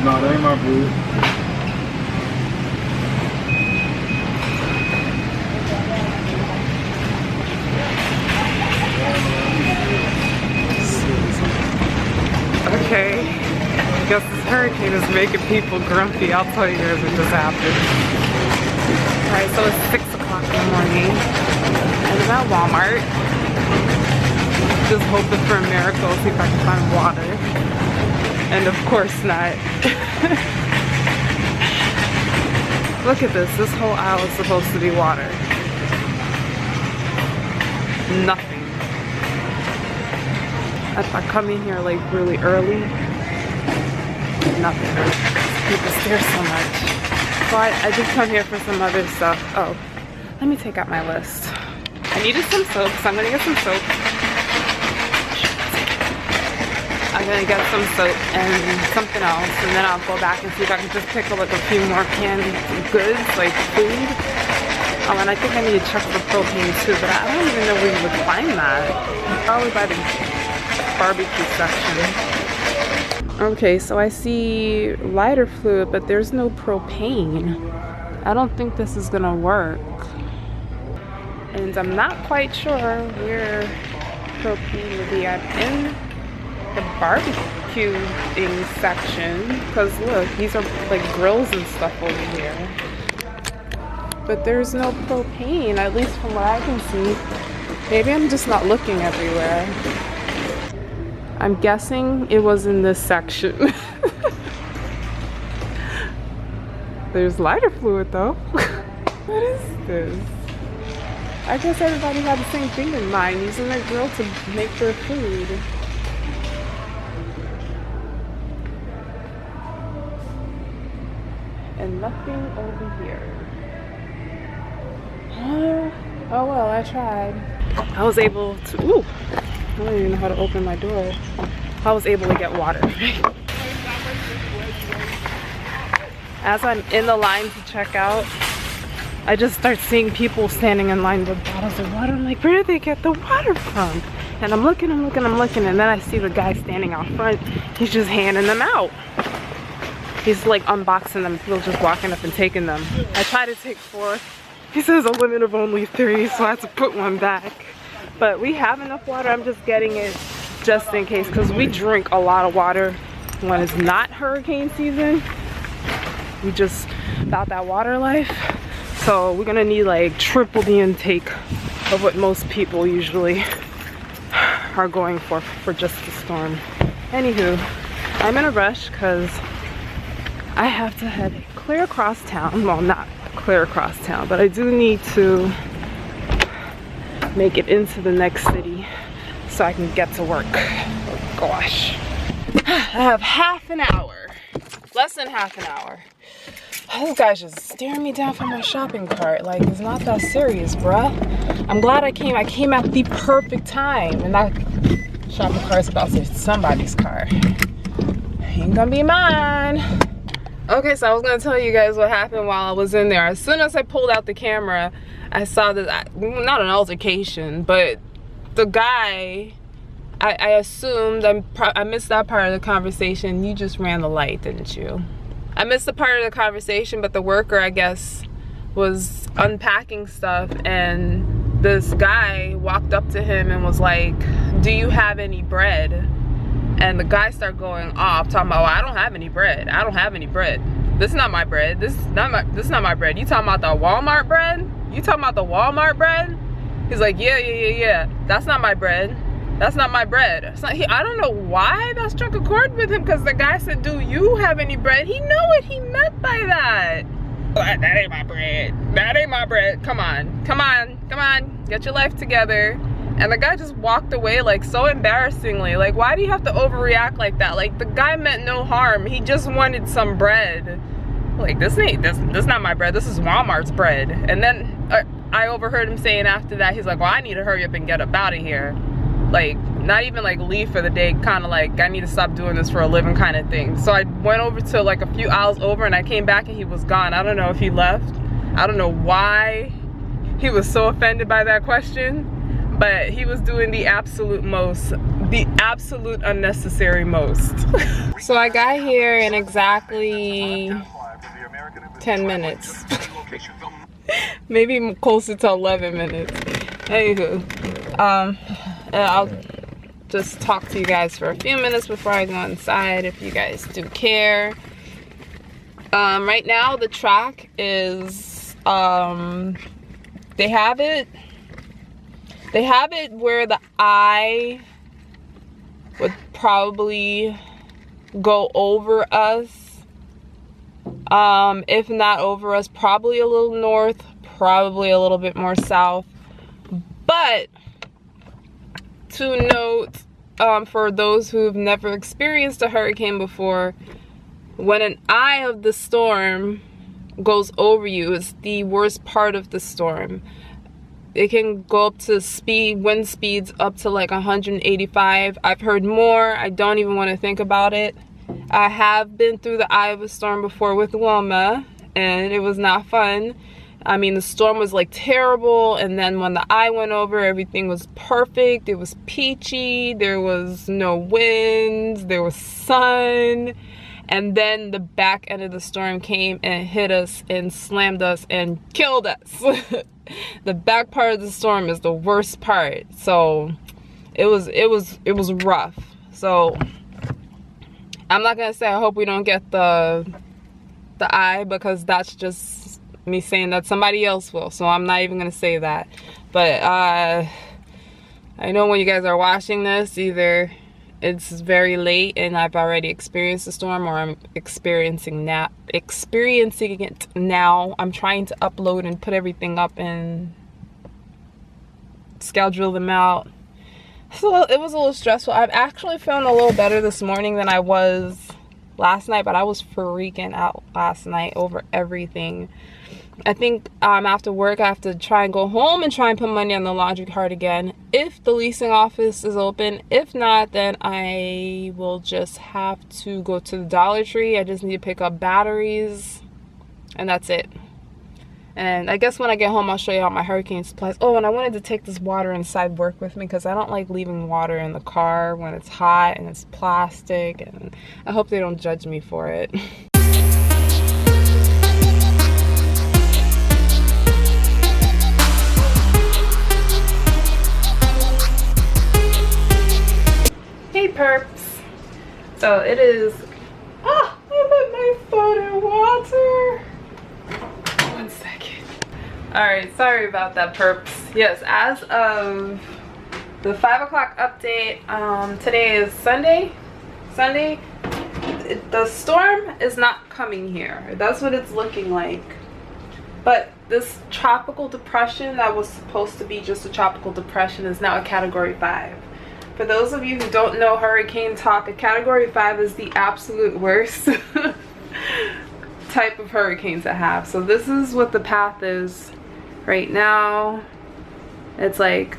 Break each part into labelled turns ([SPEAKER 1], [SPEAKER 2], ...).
[SPEAKER 1] No, that ain't my food.
[SPEAKER 2] Okay, I guess this hurricane is making people grumpy. I'll tell you guys what just happened. Alright, so it's 6 o'clock in the morning and I'm at Walmart. Just hoping for a miracle, see if I can find water. And of course not. Look at this whole aisle is supposed to be water. Nothing. If I come in here like really early, nothing. People stare so much. So I did come here for some other stuff. Oh, let me take out my list. I needed some soap, so I'm gonna get some soap. I'm gonna get some soap and something else, and then I'll go back and see if I can just pick up like a few more canned goods, like food. Oh, and I think I need to check for propane too, but I don't even know where you would find that. Probably by the barbecue section. Okay, so I see lighter fluid, but there's no propane. I don't think this is gonna work. And I'm not quite sure where propane would be. I'm in the barbecuing section, because look, these are like grills and stuff over here. But there's no propane, at least from what I can see. Maybe I'm just not looking everywhere. I'm guessing it was in this section. There's lighter fluid though. What is this? I guess everybody had the same thing in mind, using their grill to make their food. And nothing over here. Oh well, I tried. I was able to, ooh, I don't even know how to open my door. I was able to get water. As I'm in the line to check out, I just start seeing people standing in line with bottles of water. I'm like, where did they get the water from? And I'm looking, and then I see the guy standing out front. He's just handing them out. He's like unboxing them, people just walking up and taking them. I try to take 4. He says a limit of only 3, so I have to put 1 back. But we have enough water. I'm just getting it just in case, because we drink a lot of water when it's not hurricane season. We just about that water life. So we're gonna need like triple the intake of what most people usually are going for just the storm. Anywho, I'm in a rush because I have to head clear across town. Well, not clear across town, but I do need to make it into the next city so I can get to work. Oh, gosh. I have half an hour, less than half an hour. This guy's just staring me down from my shopping cart. Like, it's not that serious, bruh. I'm glad I came at the perfect time, and that shopping cart's about to be somebody's car. Ain't gonna be mine. Okay, so I was gonna tell you guys what happened while I was in there. As soon as I pulled out the camera, I saw that, not an altercation, but the guy, I assumed, I missed that part of the conversation. You just ran the light, didn't you? I missed the part of the conversation, but the worker, I guess, was unpacking stuff, and this guy walked up to him and was like, do you have any bread? And the guy started going off, talking about, well, I don't have any bread. I don't have any bread. This is not my bread. This is not my bread. You talking about the Walmart bread? You talking about the Walmart bread? He's like, yeah. That's not my bread. That's not my bread. I don't know why that struck a chord with him, because the guy said, do you have any bread? He knew what he meant by that. That ain't my bread. That ain't my bread. Come on. Get your life together. And the guy just walked away, like, so embarrassingly. Like, why do you have to overreact like that? Like, the guy meant no harm. He just wanted some bread. Like, this not my bread. This is Walmart's bread. And then I overheard him saying after that, he's like, well, I need to hurry up and get up out of here. Like, not even like leave for the day, kind of like, I need to stop doing this for a living kind of thing. So I went over to like a few aisles over, and I came back and he was gone. I don't know if he left. I don't know why he was so offended by that question. but he was doing the absolute most, the absolute unnecessary most. So I got here in exactly 10 minutes. Maybe closer to 11 minutes. Anywho, and I'll just talk to you guys for a few minutes before I go inside if you guys do care. Right now the track is, they have it where the eye would probably go over us. If not over us, probably a little north, probably a little bit more south. But to note, for those who've never experienced a hurricane before, when an eye of the storm goes over you, it's the worst part of the storm. It can go up to wind speeds up to like 185. I've heard more. I don't even want to think about it. I have been through the eye of a storm before with Wilma, and it was not fun. I mean, the storm was like terrible, and then when the eye went over, everything was perfect. It was peachy, there was no winds, there was sun, and then the back end of the storm came and hit us and slammed us and killed us. The back part of the storm is the worst part, so it was rough. So I'm not gonna say I hope we don't get the eye, because that's just me saying that somebody else will, so I'm not even gonna say that. But I know when you guys are watching this, either it's very late and I've already experienced the storm, or I'm experiencing it now. I'm trying to upload and put everything up and schedule them out. So it was a little stressful. I've actually feeling a little better this morning than I was last night, but I was freaking out last night over everything. I think after work I have to try and go home and try and put money on the laundry cart again, if the leasing office is open. If not, then I will just have to go to the Dollar Tree. I just need to pick up batteries, and that's it. And I guess when I get home I'll show you all my hurricane supplies. Oh, and I wanted to take this water inside work with me, because I don't like leaving water in the car when it's hot and it's plastic, and I hope they don't judge me for it. Hey perps. So it is, I put my phone in water. 1 second. Alright, sorry about that perps. Yes, as of the 5 o'clock update, today is Sunday. The storm is not coming here. That's what it's looking like. But this tropical depression that was supposed to be just a tropical depression is now a Category 5. For those of you who don't know hurricane talk, a Category 5 is the absolute worst type of hurricane to have. So this is what the path is right now. It's like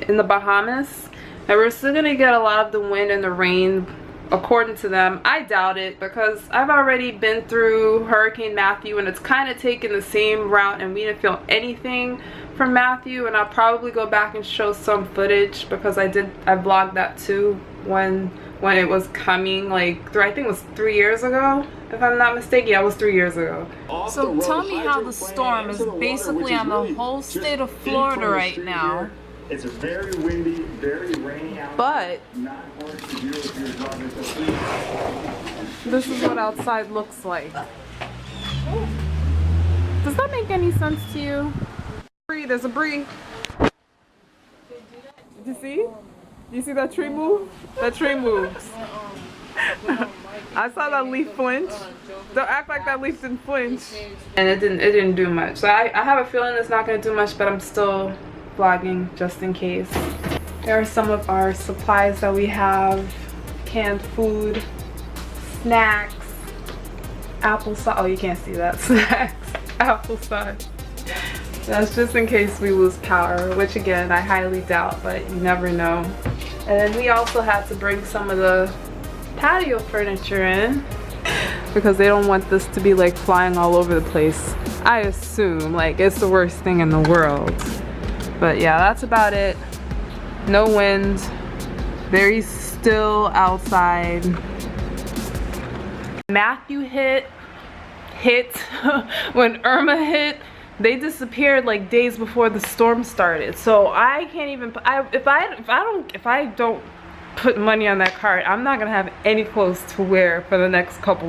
[SPEAKER 2] in the Bahamas, and we're still gonna get a lot of the wind and the rain according to them. I doubt it, because I've already been through Hurricane Matthew and it's kind of taken the same route, and we didn't feel anything from Matthew. And I'll probably go back and show some footage, because I vlogged that too when it was coming, like I think it was 3 years ago, if I'm not mistaken. Yeah, it was 3 years ago. So tell me how the storm is basically on the whole state of Florida right now.
[SPEAKER 1] It's very windy, very rainy out.
[SPEAKER 2] But this is what outside looks like. Does that make any sense to you? There's a brie. Did you see? You see that tree move? That tree moves. I saw that leaf flinch. Don't act like that leaf didn't flinch. And it didn't do much. So I have a feeling it's not gonna do much, but I'm still vlogging just in case. There are some of our supplies that we have: canned food, snacks, applesauce. Oh, you can't see that. Snacks, applesauce. That's just in case we lose power, which again I highly doubt, but you never know. And then we also had to bring some of the patio furniture in, because they don't want this to be like flying all over the place. I assume, like, it's the worst thing in the world. But yeah, that's about it. No wind, very still outside. Matthew hit when Irma hit. They disappeared like days before the storm started. So I can't even, if I don't put money on that card, I'm not gonna have any clothes to wear for the next couple